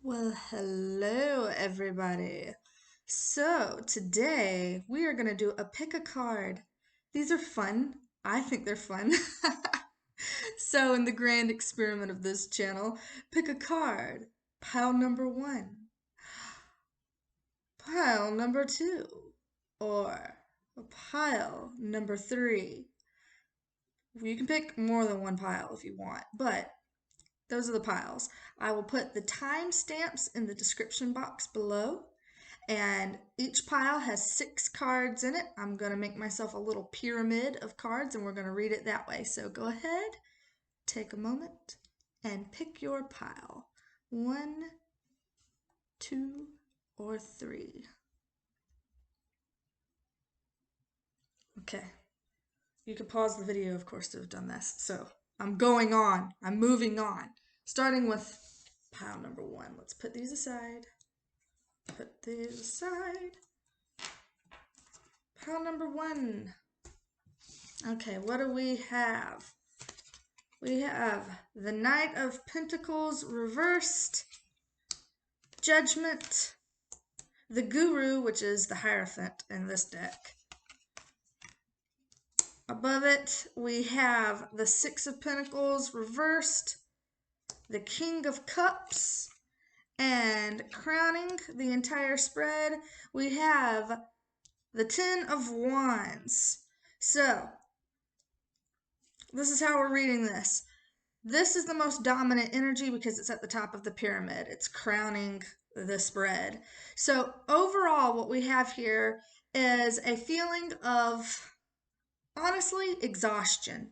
Well, hello everybody. So, today we are going to do a pick a card. These are fun. I think they're fun. So, in the grand experiment of this channel, pick a card. Pile number one, pile number two, or pile number three. You can pick more than one pile if you want, but those are the piles. I will put the timestamps in the description box below. And each pile has 6 cards in it. I'm going to make myself a little pyramid of cards and we're going to read it that way. So go ahead, take a moment, and pick your pile. 1, 2, or 3. Okay. You could pause the video, of course, to have done this. So I'm going on. I'm moving on. Starting with pile number 1. Let's put these aside. Put these aside. Pile number 1. Okay, what do we have? We have the Knight of Pentacles reversed, Judgment, the Guru, which is the Hierophant in this deck. Above it, we have the Six of Pentacles reversed, the King of Cups, and crowning the entire spread, we have the Ten of Wands. So, this is how we're reading this. This is the most dominant energy because it's at the top of the pyramid. It's crowning the spread. So overall, what we have here is a feeling of, honestly, exhaustion.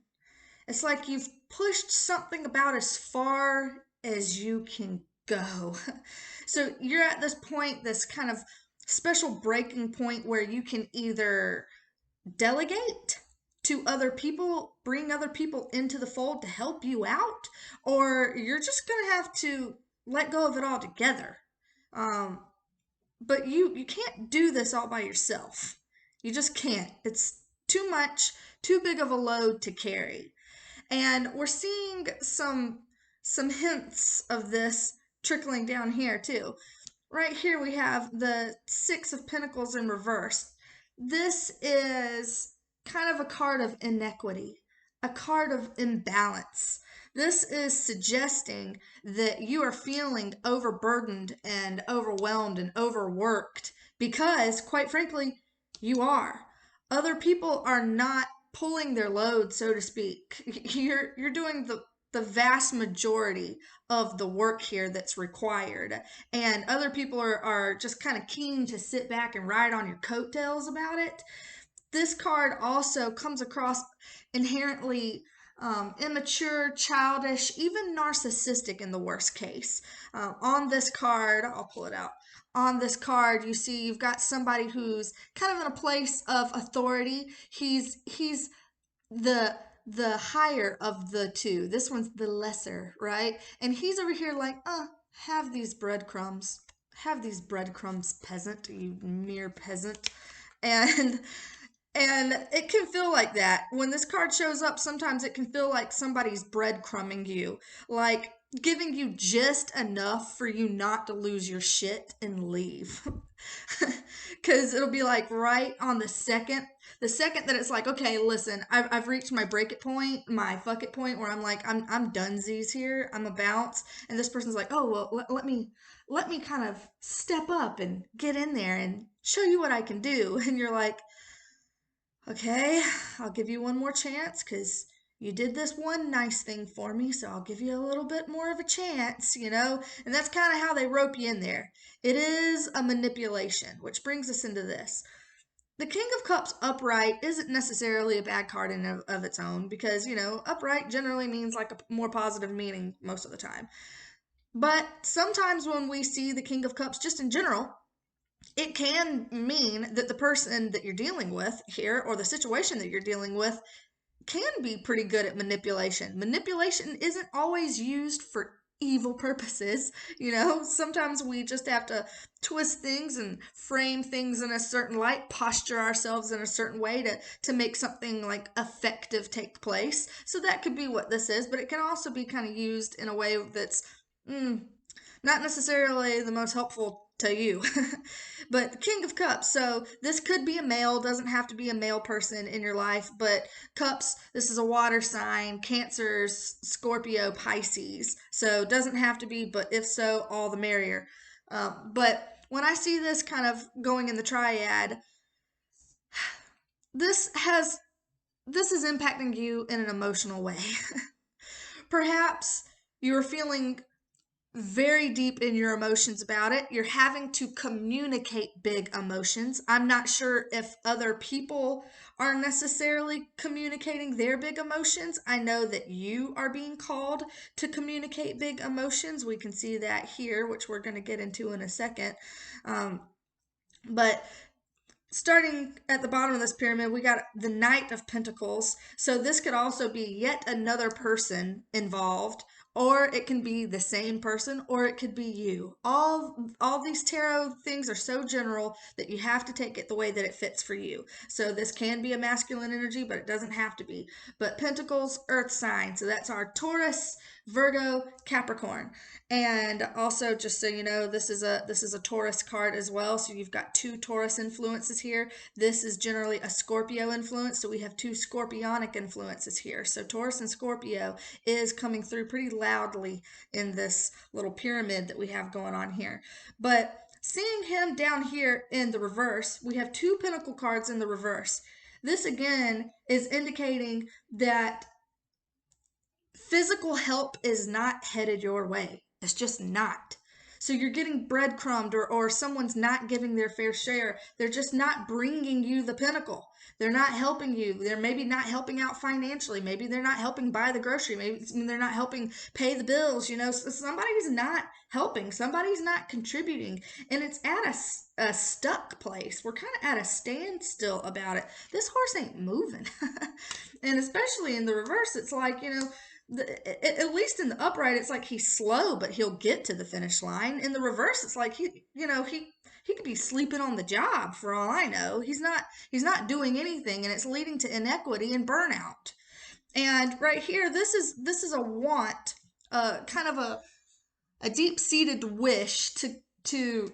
It's like you've pushed something about as far as you can go. So you're at this point, this kind of special breaking point where you can either delegate to other people, bring other people into the fold to help you out, or you're just going to have to let go of it altogether. But you can't do this all by yourself. You just can't. It's too much, too big of a load to carry. And we're seeing some hints of this trickling down here too. Right here we have the Six of Pentacles in reverse. This is kind of a card of inequity, a card of imbalance. This is suggesting that you are feeling overburdened and overwhelmed and overworked because, quite frankly, you are. Other people are not pulling their load, so to speak. You're doing the vast majority of the work here that's required. And other people are just kind of keen to sit back and ride on your coattails about it. This card also comes across inherently immature, childish, even narcissistic in the worst case. On this card, I'll pull it out. On this card, you see you've got somebody who's kind of in a place of authority. He's the higher of the two. This one's the lesser, right? And he's over here like, have these breadcrumbs. Have these breadcrumbs, peasant, you mere peasant. And it can feel like that. When this card shows up, sometimes it can feel like somebody's breadcrumbing you, like giving you just enough for you not to lose your shit and leave. Because it'll be like right on the second that it's like, okay, listen, I've reached my break it point, my fuck it point where I'm like, I'm dunsies here, I'm a bounce. And this person's like, oh, well, let me kind of step up and get in there and show you what I can do. And you're like, okay, I'll give you one more chance because you did this one nice thing for me, so I'll give you a little bit more of a chance, you know? And that's kind of how they rope you in there. It is a manipulation, which brings us into this. The King of Cups upright isn't necessarily a bad card in of its own because, you know, upright generally means like a more positive meaning most of the time. But sometimes when we see the King of Cups just in general, it can mean that the person that you're dealing with here or the situation that you're dealing with can be pretty good at manipulation. Manipulation isn't always used for evil purposes, you know? Sometimes we just have to twist things and frame things in a certain light, posture ourselves in a certain way to make something like effective take place. So that could be what this is, but it can also be kind of used in a way that's not necessarily the most helpful to you. But King of Cups, so this could be a male, doesn't have to be a male person in your life, but Cups, this is a water sign, Cancers, Scorpio, Pisces. So doesn't have to be, but if so, all the merrier. But when I see this kind of going in the triad, this has this is impacting you in an emotional way. Perhaps you're feeling very deep in your emotions about it. You're having to communicate big emotions. I'm not sure if other people are necessarily communicating their big emotions. I know that you are being called to communicate big emotions. We can see that here, which we're going to get into in a second. But starting at the bottom of this pyramid, we got the Knight of Pentacles. So this could also be yet another person involved, or it can be the same person, or it could be you. All these tarot things are so general that you have to take it the way that it fits for you. So this can be a masculine energy, but it doesn't have to be. But Pentacles, Earth sign. So that's our Taurus, Virgo, Capricorn. And also, just so you know, this is a Taurus card as well. So you've got two Taurus influences here. This is generally a Scorpio influence, so we have two Scorpionic influences here. So Taurus and Scorpio is coming through pretty loudly in this little pyramid that we have going on here. But seeing him down here in the reverse, we have two Pentacle cards in the reverse. This again is indicating that physical help is not headed your way. It's just not. So you're getting breadcrumbed, or someone's not giving their fair share. They're just not bringing you the pinnacle. They're not helping you. They're maybe not helping out financially. Maybe they're not helping buy the grocery. Maybe they're not helping pay the bills. You know, somebody's not helping. Somebody's not contributing. And it's at a stuck place. We're kind of at a standstill about it. This horse ain't moving. And especially in the reverse, it's like, you know, at least in the upright, it's like he's slow, but he'll get to the finish line. In the reverse, it's like he could be sleeping on the job for all I know. He's not doing anything, and it's leading to inequity and burnout. And right here, this is a want, kind of a deep-seated wish to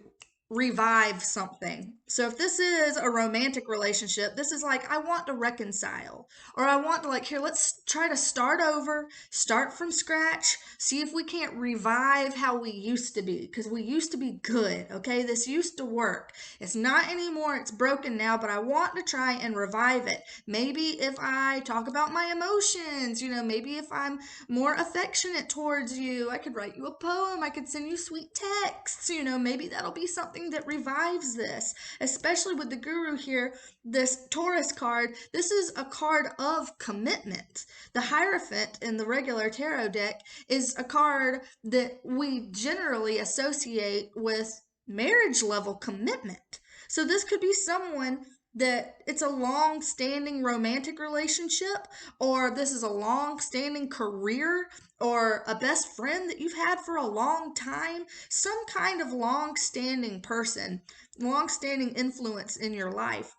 revive something. So if this is a romantic relationship, this is like, I want to reconcile, or I want to, like, here, let's try to start over, start from scratch, see if we can't revive how we used to be, because we used to be good. Okay, this used to work. It's not anymore. It's broken now, but I want to try and revive it. Maybe if I talk about my emotions, you know, maybe if I'm more affectionate towards you, I could write you a poem, I could send you sweet texts, you know, maybe that'll be something that revives this. Especially with the Guru here, this Taurus card, this is a card of commitment. The Hierophant in the regular tarot deck is a card that we generally associate with marriage level commitment. So this could be someone that it's a long-standing romantic relationship, or this is a long-standing career, or a best friend that you've had for a long time, some kind of long-standing person, long-standing influence in your life.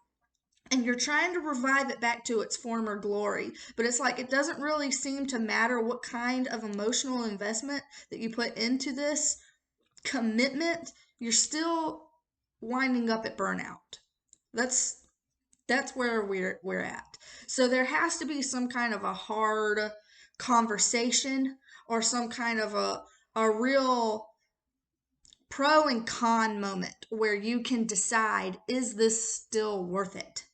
And you're trying to revive it back to its former glory. But it's like it doesn't really seem to matter what kind of emotional investment that you put into this commitment, you're still winding up at burnout. That's where we're at. So there has to be some kind of a hard conversation, or some kind of a real pro and con moment where you can decide, is this still worth it?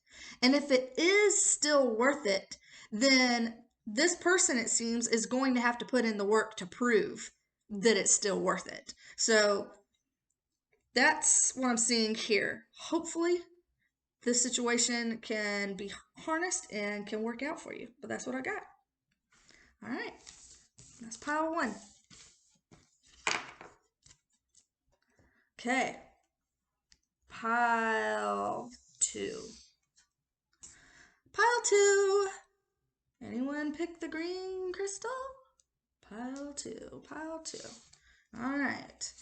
And if it is still worth it, then this person, it seems, is going to have to put in the work to prove that it's still worth it. So that's what I'm seeing here. Hopefully this situation can be harnessed and can work out for you. But that's what I got. All right. That's pile one. Okay. Pile two. Pile two. Anyone pick the green crystal? Pile two. Pile two. All right.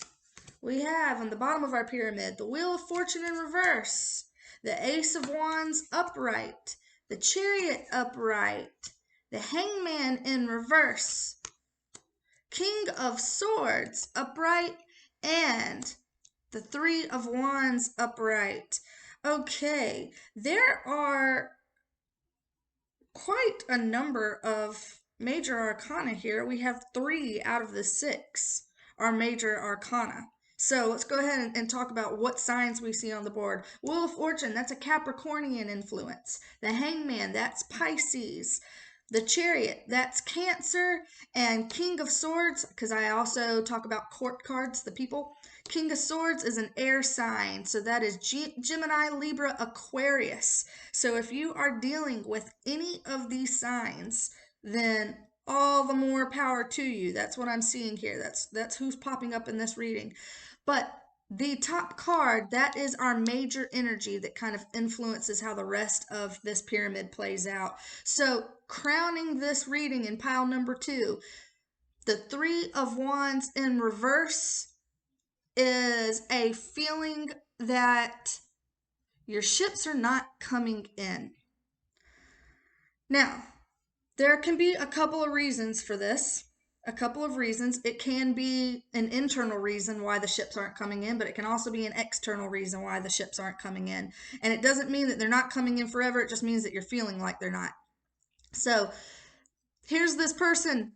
We have on the bottom of our pyramid the Wheel of Fortune in reverse, the Ace of Wands upright, the Chariot upright, the Hangman in reverse, King of Swords upright, and the Three of Wands upright. Okay, there are quite a number of major arcana here. We have 3 out of the 6 are major arcana. So let's go ahead and talk about what signs we see on the board. Wheel of Fortune, that's a Capricornian influence. The Hangman, that's Pisces. The Chariot, that's Cancer. And King of Swords, because I also talk about court cards, the people. King of Swords is an air sign, so that is Gemini, Libra, Aquarius. So if you are dealing with any of these signs, then all the more power to you. That's what I'm seeing here. That's who's popping up in this reading. But the top card, that is our major energy that kind of influences how the rest of this pyramid plays out. So crowning this reading in pile number 2, the Three of Wands in reverse is a feeling that your ships are not coming in. Now, there can be a couple of reasons for this. A couple of reasons. It can be an internal reason why the ships aren't coming in, but it can also be an external reason why the ships aren't coming in. And it doesn't mean that they're not coming in forever. It just means that you're feeling like they're not. So here's this person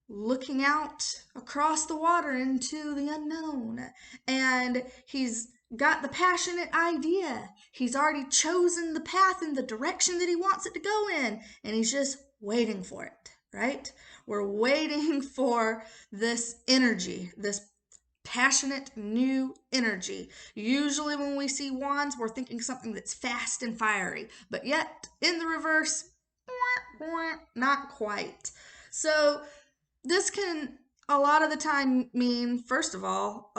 looking out across the water into the unknown, and he's got the passionate idea. He's already chosen the path and the direction that he wants it to go in, and he's just waiting for it, right? We're waiting for this energy, this passionate new energy. Usually when we see wands, we're thinking something that's fast and fiery, but yet in the reverse, not quite. So this can a lot of the time mean, first of all,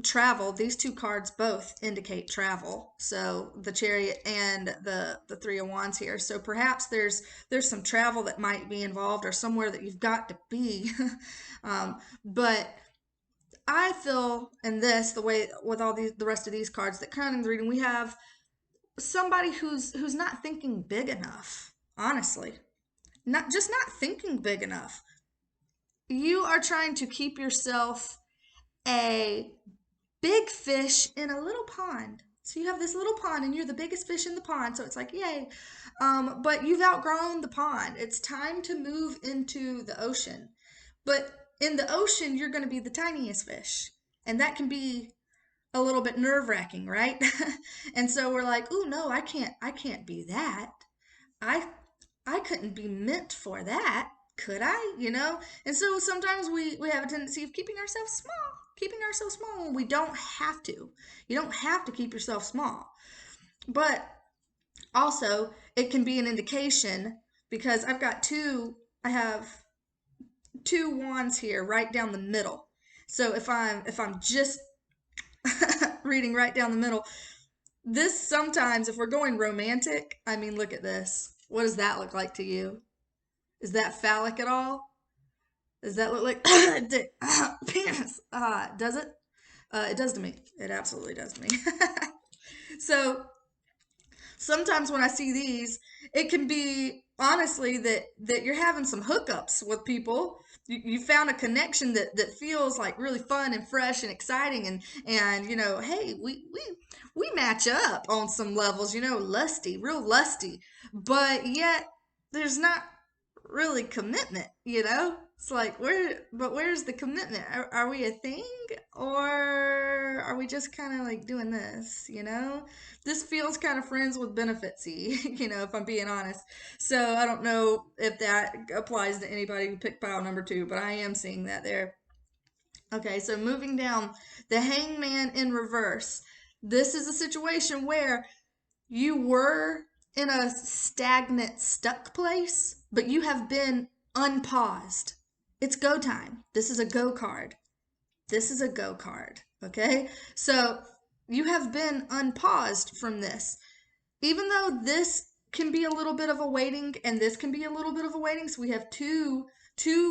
travel. These 2 cards both indicate travel. So the Chariot and the Three of Wands here. So perhaps there's some travel that might be involved, or somewhere that you've got to be. But I feel in this, the way with all the rest of these cards that crowning the reading, we have somebody who's not thinking big enough. Honestly, not thinking big enough. You are trying to keep yourself a big fish in a little pond. So you have this little pond and you're the biggest fish in the pond. So it's like, yay. But you've outgrown the pond. It's time to move into the ocean. But in the ocean, you're going to be the tiniest fish. And that can be a little bit nerve-wracking, right? And so we're like, "Ooh, no, I can't be that. I couldn't be meant for that, could I?" And so sometimes we have a tendency of keeping ourselves small when we don't have to. You don't have to keep yourself small. But also, it can be an indication, because I have 2 wands here right down the middle. So if I'm just reading right down the middle, this sometimes, if we're going romantic, I mean, look at this. What does that look like to you? Is that phallic at all? Does that look like dick, penis? Does it? It does to me. It absolutely does to me. So sometimes when I see these, it can be honestly that you're having some hookups with people. You found a connection that feels like really fun and fresh and exciting, and hey, we match up on some levels, lusty, real lusty, but yet there's not really commitment. It's like, where's the commitment? Are we a thing, or are we just kind of like doing this? This feels kind of friends with benefits-y, if I'm being honest. So I don't know if that applies to anybody who picked pile number 2, but I am seeing that there. Okay, so moving down, the Hangman in reverse. This is a situation where you were in a stagnant, stuck place, but you have been unpaused. It's go time. This is a go card. Okay? So you have been unpaused from this. Even though this can be a little bit of a waiting, and this can be a little bit of a waiting, so we have two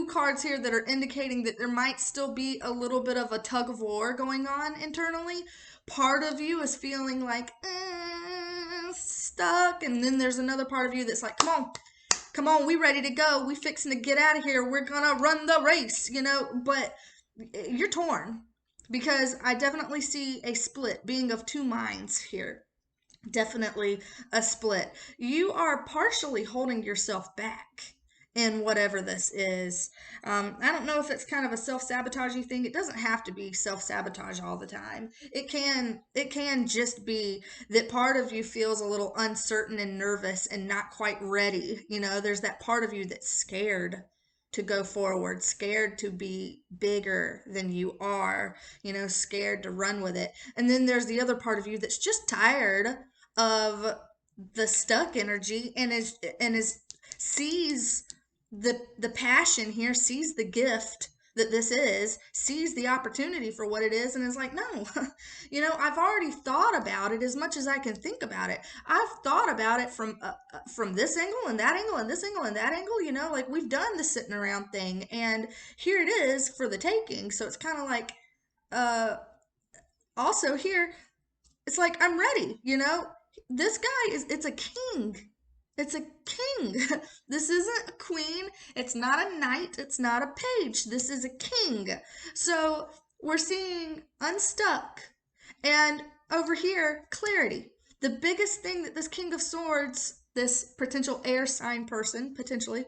cards here that are indicating that there might still be a little bit of a tug of war going on internally. Part of you is feeling like stuck, and then there's another part of you that's like, come on, we ready to go, we fixing to get out of here, we're gonna run the race, but you're torn. because I definitely see a split, being of two minds here. Definitely a split. You are partially holding yourself back in whatever this is. I don't know if it's kind of a self-sabotaging thing. It doesn't have to be self-sabotage all the time. It can just be that part of you feels a little uncertain and nervous and not quite ready. You know, there's that part of you that's scared to go forward, scared to be bigger than you are, you know, scared to run with it. And then there's the other part of you that's just tired of the stuck energy and is sees the passion here, sees the gift that this is, sees the opportunity for what it is, and is like, no, you know, I've already thought about it as much as I can think about it. I've thought about it from this angle and that angle and this angle and that angle. You know, like we've done the sitting around thing, and here it is for the taking. So it's kind of like, uh, also here it's like I'm ready, you know? This guy it's a king. It's a king. This isn't a queen. It's not a knight. It's not a page. This is a king. So we're seeing unstuck. And over here, clarity. The biggest thing that this King of Swords, this potential air sign person, potentially,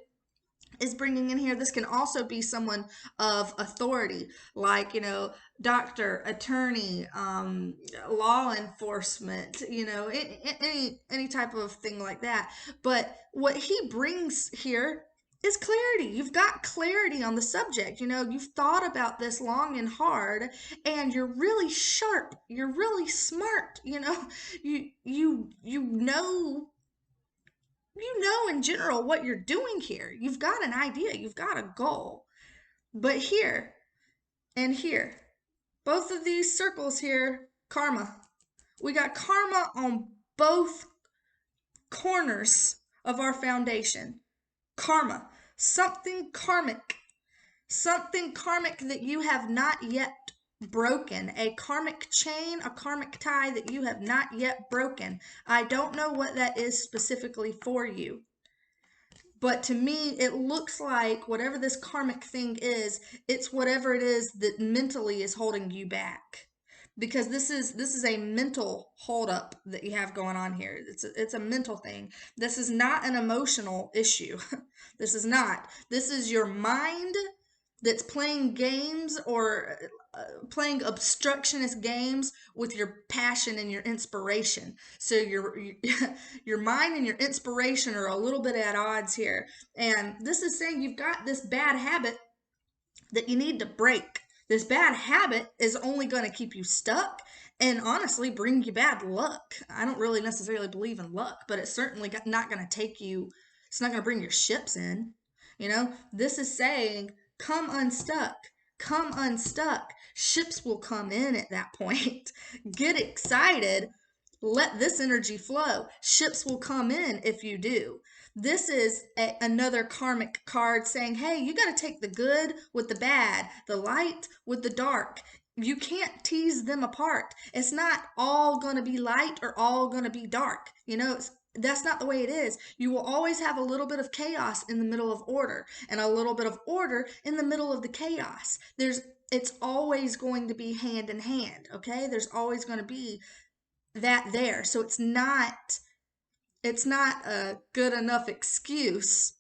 is bringing in here. This can also be someone of authority, like, you know, doctor, attorney, law enforcement, you know, any type of thing like that. But what he brings here is clarity. You've got clarity on the subject. You know, you've thought about this long and hard, and you're really sharp. You're really smart. You know, you know in general what you're doing here. You've got an idea, you've got a goal. But here and here, both of these circles here, karma. We got karma on both corners of our foundation. Karma, something karmic that you have not yet broken, a karmic chain, a karmic tie that you have not yet broken. I don't know what that is specifically for you. But to me, it looks like whatever this karmic thing is, it's whatever it is that mentally is holding you back. Because this is a mental holdup that you have going on here. It's a mental thing. This is not an emotional issue. This is not. This is your mind that's playing games or playing obstructionist games with your passion and your inspiration. So your mind and your inspiration are a little bit at odds here. And this is saying you've got this bad habit that you need to break. This bad habit is only going to keep you stuck and honestly bring you bad luck. I don't really necessarily believe in luck, but it's certainly not going to take you, it's not going to bring your ships in. You know, this is saying, come unstuck. Come unstuck. Ships will come in at that point. Get excited. Let this energy flow. Ships will come in if you do. This is another karmic card saying, hey, you got to take the good with the bad, the light with the dark. You can't tease them apart. It's not all going to be light or all going to be dark. You know, that's not the way it is. You will always have a little bit of chaos in the middle of order and a little bit of order in the middle of the chaos. It's always going to be hand in hand, okay? There's always going to be that there. So it's not a good enough excuse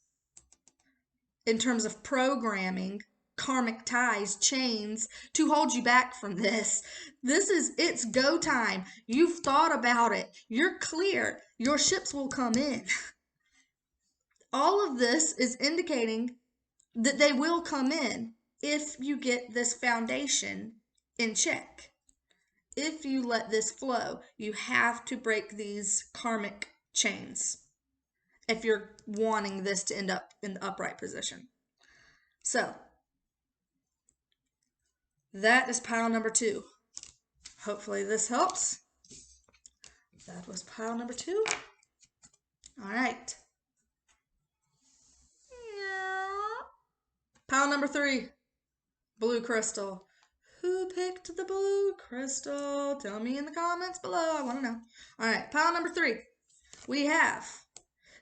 in terms of programming, karmic ties, chains to hold you back from this. It's go time. You've thought about it. You're clear. Your ships will come in. All of this is indicating that they will come in if you get this foundation in check. If you let this flow, you have to break these karmic chains if you're wanting this to end up in the upright position. So, that is pile number 2. Hopefully this helps. That was pile number 2. All right. Pile number 3, blue crystal. Who picked the blue crystal? Tell me in the comments below. I want to know. All right, pile number 3. We have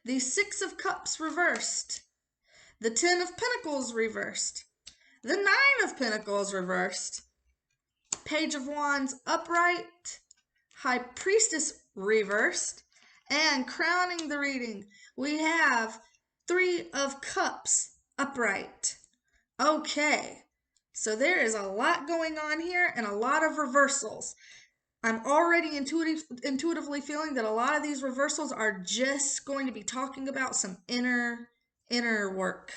the 6 of Cups reversed, the 10 of Pentacles reversed, the 9 of Pentacles reversed, Page of Wands upright, High Priestess reversed, and crowning the reading, we have Three of Cups upright. Okay, so there is a lot going on here and a lot of reversals. I'm already intuitively feeling that a lot of these reversals are just going to be talking about some inner work,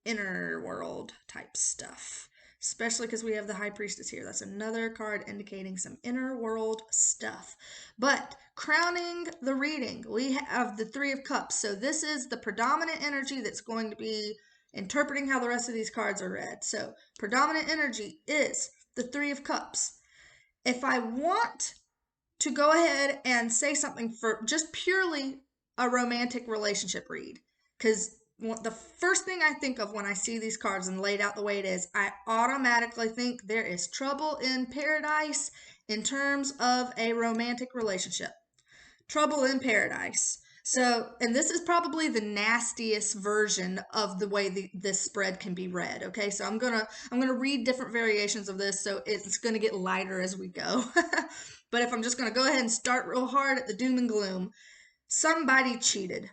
inner world type stuff. Especially because we have the High Priestess here. That's another card indicating some inner world stuff. But crowning the reading, we have the Three of Cups. So this is the predominant energy that's going to be interpreting how the rest of these cards are read. So predominant energy is the Three of Cups. If I want to go ahead and say something for just purely a romantic relationship read, because the first thing I think of when I see these cards and laid out the way it is, I automatically think there is trouble in paradise in terms of a romantic relationship. Trouble in paradise. So, and this is probably the nastiest version of the way this spread can be read. Okay, so I'm gonna read different variations of this, so it's gonna get lighter as we go. But if I'm just gonna go ahead and start real hard at the doom and gloom, somebody cheated.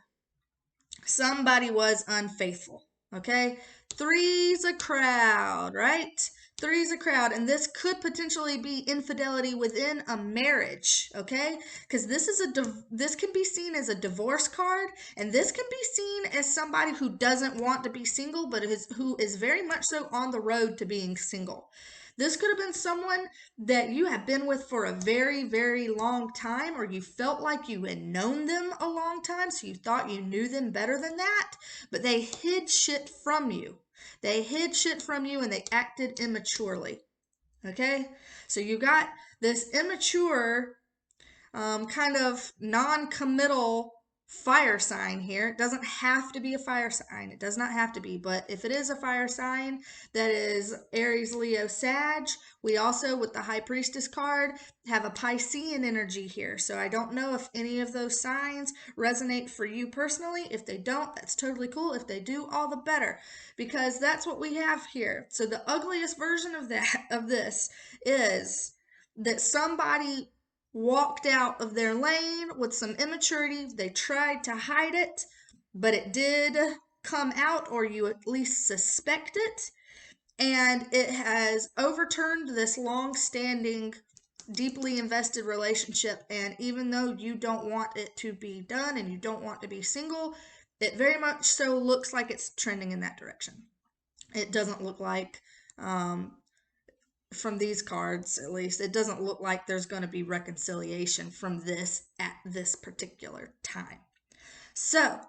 Somebody was unfaithful. Okay, three's a crowd, right? Three's a crowd, and this could potentially be infidelity within a marriage, okay? Because this can be seen as a divorce card, and this can be seen as somebody who doesn't want to be single, but who is very much so on the road to being single. This could have been someone that you have been with for a very, very long time, or you felt like you had known them a long time, so you thought you knew them better than that, but they hid shit from you. They hid shit from you and they acted immaturely. Okay? So you got this immature, kind of non-committal fire sign here. It doesn't have to be a fire sign. It does not have to be. But if it is a fire sign that is Aries, Leo, Sag, we also, with the High Priestess card, have a Piscean energy here. So I don't know if any of those signs resonate for you personally. If they don't, that's totally cool. If they do, all the better, because that's what we have here. So the ugliest version of this is that somebody walked out of their lane with some immaturity. They tried to hide it, but it did come out, or you at least suspect it. And it has overturned this long-standing, deeply invested relationship. And even though you don't want it to be done and you don't want to be single, it very much so looks like it's trending in that direction. It doesn't look like, from these cards at least, it doesn't look like there's going to be reconciliation from this at this particular time. So,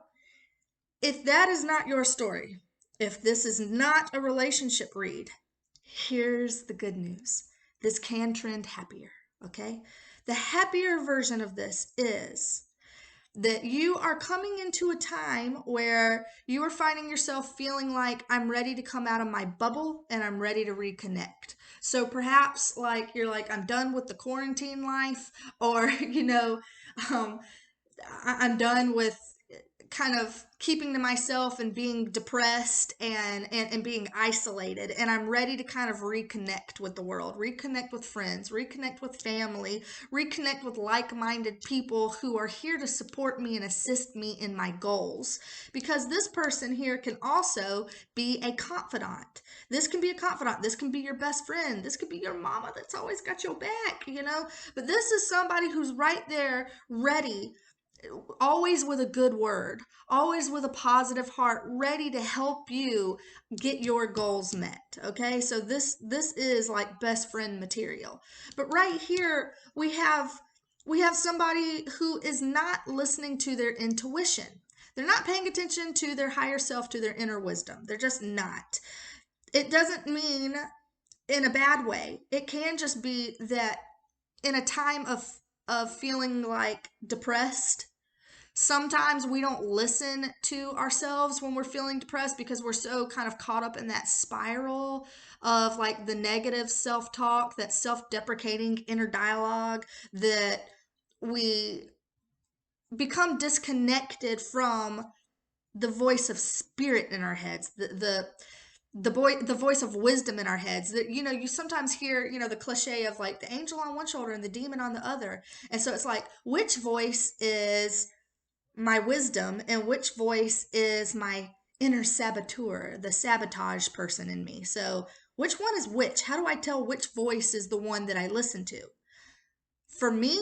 if that is not your story, if this is not a relationship read, here's the good news. This can trend happier, okay? The happier version of this is that you are coming into a time where you are finding yourself feeling like, I'm ready to come out of my bubble and I'm ready to reconnect. So perhaps like you're like, I'm done with the quarantine life, or I'm done with kind of keeping to myself and being depressed and being isolated, and I'm ready to kind of reconnect with the world, reconnect with friends, reconnect with family, reconnect with like-minded people who are here to support me and assist me in my goals. Because this person here can also be a confidant. This can be a confidant. This can be your best friend. This could be your mama that's always got your back, but this is somebody who's right there ready, always with a good word, always with a positive heart, ready to help you get your goals met. Okay, so this is like best friend material. But right here we have somebody who is not listening to their intuition. They're not paying attention to their higher self, to their inner wisdom. They're just not. It doesn't mean in a bad way. It can just be that in a time of feeling like depressed, sometimes we don't listen to ourselves when we're feeling depressed because we're so kind of caught up in that spiral of like the negative self-talk, that self-deprecating inner dialogue, that we become disconnected from the voice of spirit in our heads, the voice of wisdom in our heads. That, you know, you sometimes hear, you know, the cliche of like the angel on one shoulder and the demon on the other. And so it's like, which voice is my wisdom and which voice is my inner saboteur, the sabotage person in me? So which one is which? How do I tell which voice is the one that I listen to? For me,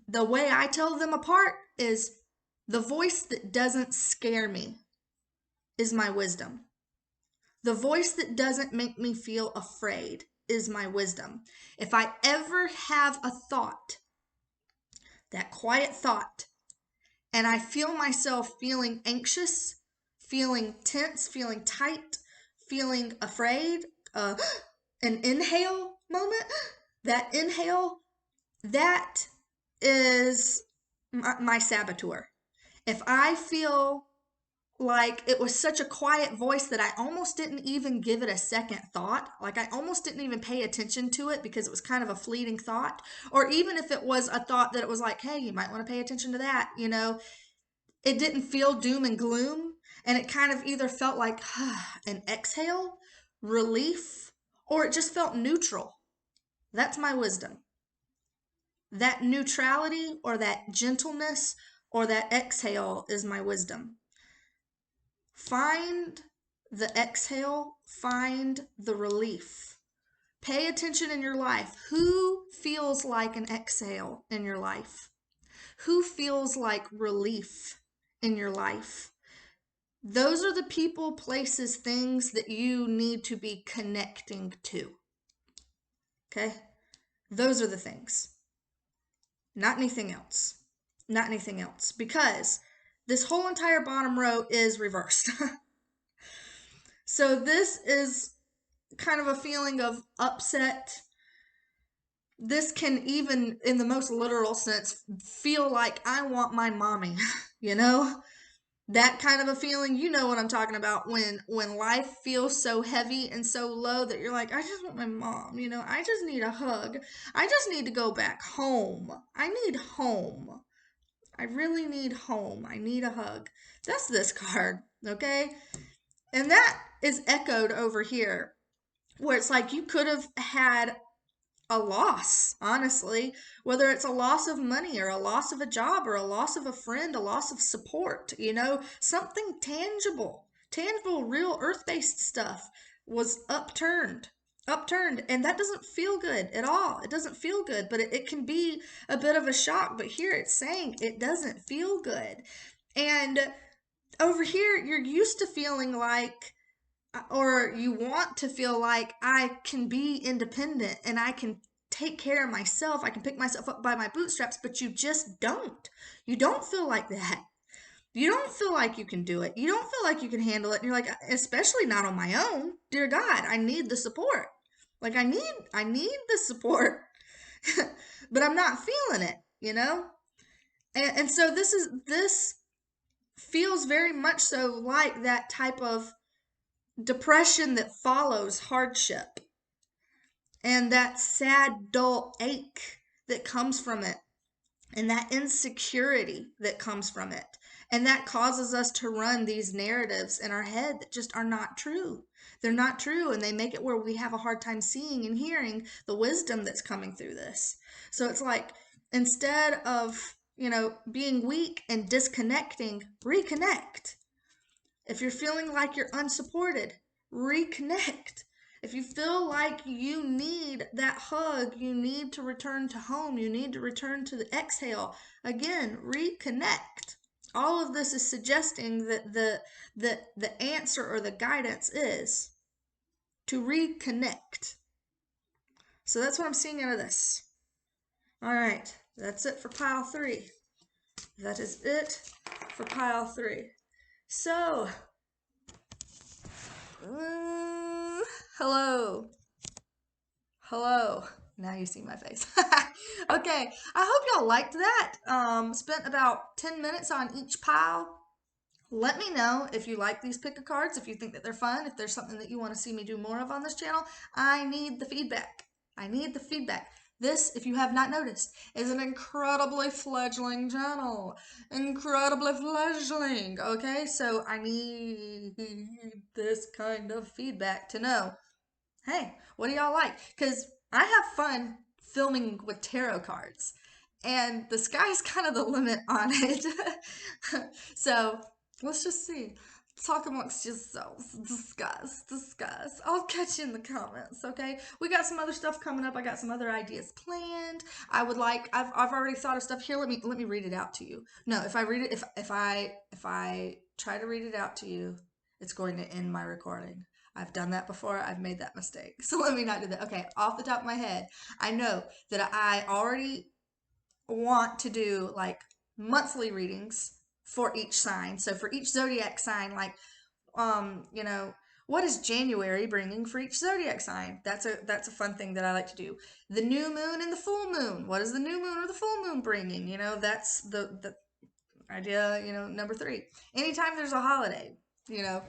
the way I tell them apart is the voice that doesn't scare me is my wisdom. The voice that doesn't make me feel afraid is my wisdom. If I ever have a thought, that quiet thought, and I feel myself feeling anxious, feeling tense, feeling tight, feeling afraid, an inhale moment, that inhale, that is my saboteur. If I feel like it was such a quiet voice that I almost didn't even give it a second thought, like I almost didn't even pay attention to it because it was kind of a fleeting thought, or even if it was a thought that it was like, hey, you might want to pay attention to that, you know, it didn't feel doom and gloom, and it kind of either felt like an exhale, relief, or it just felt neutral. That's my wisdom. That neutrality or that gentleness or that exhale is my wisdom. Find the exhale, find the relief. Pay attention in your life. Who feels like an exhale in your life? Who feels like relief in your life? Those are the people, places, things that you need to be connecting to. Okay? Those are the things. Not anything else. Not anything else. Because this whole entire bottom row is reversed. So this is kind of a feeling of upset. This can even, in the most literal sense, feel like I want my mommy, you know? That kind of a feeling. You know what I'm talking about, when life feels so heavy and so low that you're like, I just want my mom, you know? I just need a hug. I just need to go back home. I need home. I really need home. I need a hug. That's this card, okay? And that is echoed over here, where it's like you could have had a loss, honestly, whether it's a loss of money or a loss of a job or a loss of a friend, a loss of support, you know, something tangible, real earth-based stuff was upturned. And that doesn't feel good at all. It doesn't feel good, but it can be a bit of a shock. But here it's saying it doesn't feel good. And over here, you're used to feeling like, or you want to feel like, I can be independent and I can take care of myself. I can pick myself up by my bootstraps, but you just don't. You don't feel like that. You don't feel like you can do it. You don't feel like you can handle it. And you're like, especially not on my own. Dear God, I need the support. Like I need the support. But I'm not feeling it, you know? And so this feels very much so like that type of depression that follows hardship and that sad, dull ache that comes from it, and that insecurity that comes from it. And that causes us to run these narratives in our head that just are not true. They're not true, and they make it where we have a hard time seeing and hearing the wisdom that's coming through this. So it's like, instead of, you know, being weak and disconnecting, reconnect. If you're feeling like you're unsupported, reconnect. If you feel like you need that hug, you need to return to home, you need to return to the exhale, again, reconnect. All of this is suggesting that the answer or the guidance is to reconnect. So that's what I'm seeing out of this. All right, that's it for pile 3. That is it for pile 3. So, hello. Hello. Now you see my face. Okay, I hope y'all liked that. Spent about 10 minutes on each pile. Let me know if you like these pick a cards, if you think that they're fun, if there's something that you want to see me do more of on this channel. I need the feedback. I need the feedback. This, if you have not noticed, is an incredibly fledgling channel. Incredibly fledgling, okay? So I need this kind of feedback to know, hey, what do y'all like? Because I have fun filming with tarot cards, and the sky's kind of the limit on it. So let's just see. Talk amongst yourselves. Discuss, discuss. I'll catch you in the comments, okay? We got some other stuff coming up. I got some other ideas planned. I would like. I've already thought of stuff here. Let me read it out to you. No, if I read it, if I try to read it out to you, it's going to end my recording. I've done that before. I've made that mistake. So let me not do that. Okay, off the top of my head, I know that I already want to do like monthly readings for each sign. So for each zodiac sign, like you know, what is January bringing for each zodiac sign? That's a fun thing that I like to do. The new moon and the full moon. What is the new moon or the full moon bringing? You know, that's the idea, number 3. Anytime there's a holiday, you know,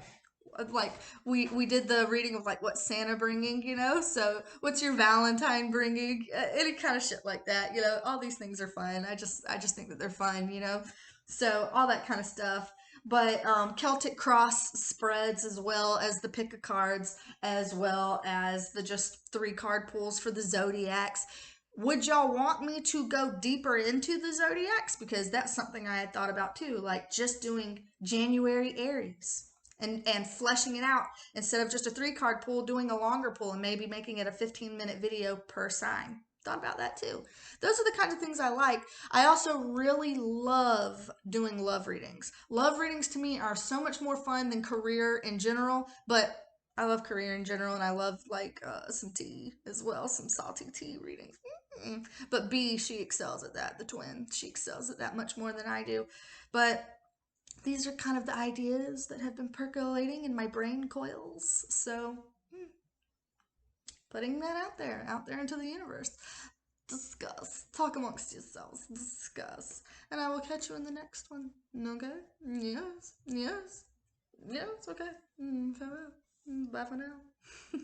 like we did the reading of like what Santa bringing, so what's your Valentine bringing, any kind of shit like that, all these things are fun. I just think that they're fun, so all that kind of stuff. But Celtic cross spreads, as well as the pick of cards, as well as the just 3 card pulls for the zodiacs. Would y'all want me to go deeper into the zodiacs? Because that's something I had thought about too, like just doing January Aries and fleshing it out instead of just a 3 card pull, doing a longer pull and maybe making it a 15-minute video per sign. Thought about that too. Those are the kinds of things I like. I also really love doing love readings. Love readings to me are so much more fun than career in general, but I love career in general, and I love like some tea as well, some salty tea readings. But B, she excels at that. The twin, she excels at that much more than I do. But these are kind of the ideas that have been percolating in my brain coils. So, putting that out there into the universe. Discuss. Talk amongst yourselves. Discuss. And I will catch you in the next one. Okay? Yes. Yes. Yes. Okay. Farewell. Bye for now.